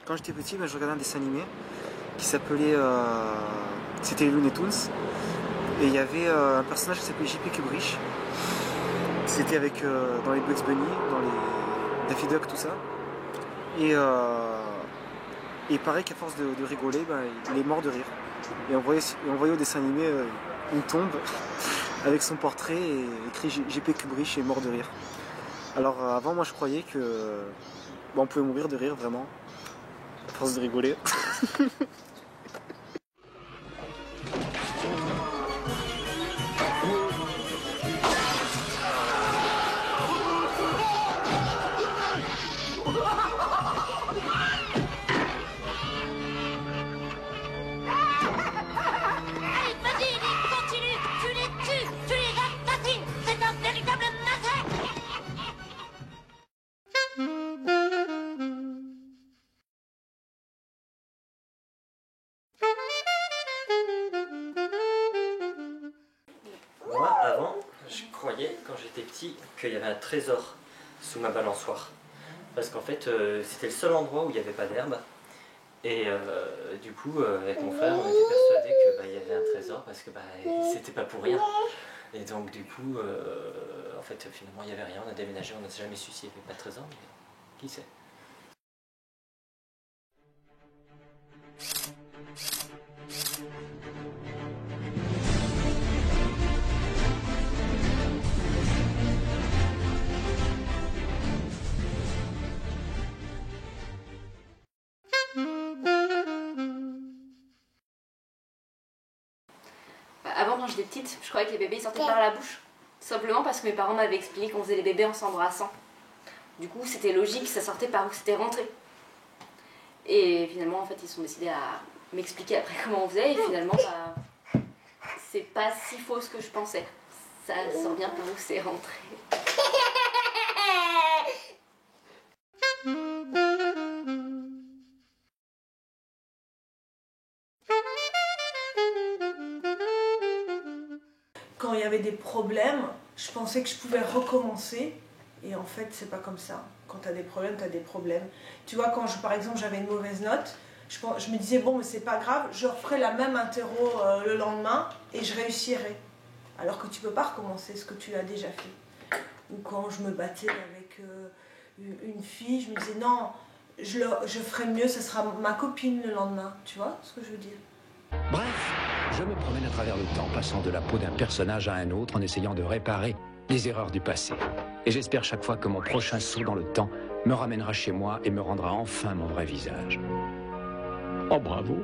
Quand j'étais petit, je regardais un dessin animé qui s'appelait... c'était les Looney Tunes. Et il y avait un personnage qui s'appelait J.P. Kubrick. C'était avec dans les Bugs Bunny, dans les Daffy Duck, tout ça. Et pareil qu'à force de rigoler, il est mort de rire. Et on voyait au dessin animé une tombe avec son portrait et écrit J.P. Kubrick est mort de rire. Alors avant, moi je croyais que on pouvait mourir de rire vraiment, à force de rigoler. Moi, avant, je croyais, quand j'étais petit, qu'il y avait un trésor sous ma balançoire. Parce qu'en fait, c'était le seul endroit où il n'y avait pas d'herbe. Et du coup, avec mon frère, on était persuadés qu'il y avait un trésor parce que c'était pas pour rien. Et donc, du coup, en fait, finalement, il n'y avait rien. On a déménagé, on n'a jamais su s'il n'y avait pas de trésor, mais qui sait. Avant, quand j'étais petite, je croyais que les bébés sortaient par la bouche. Tout simplement parce que mes parents m'avaient expliqué qu'on faisait les bébés en s'embrassant. Du coup, c'était logique, ça sortait par où c'était rentré. Et finalement, en fait, ils sont décidés à m'expliquer après comment on faisait. Et finalement, c'est pas si faux ce que je pensais. Ça sort bien par où c'est rentré. Quand il y avait des problèmes, je pensais que je pouvais recommencer. Et en fait, c'est pas comme ça. Quand tu as des problèmes, tu as des problèmes. Tu vois, quand par exemple j'avais une mauvaise note, je me disais, bon, mais c'est pas grave, je referai la même interro le lendemain et je réussirai. Alors que tu peux pas recommencer ce que tu as déjà fait. Ou quand je me battais avec une fille, je me disais, non, je ferai mieux, ce sera ma copine le lendemain. Tu vois ce que je veux dire? Bref, je me promène à travers le temps, passant de la peau d'un personnage à un autre en essayant de réparer les erreurs du passé. Et j'espère chaque fois que mon prochain saut dans le temps me ramènera chez moi et me rendra enfin mon vrai visage. Oh bravo!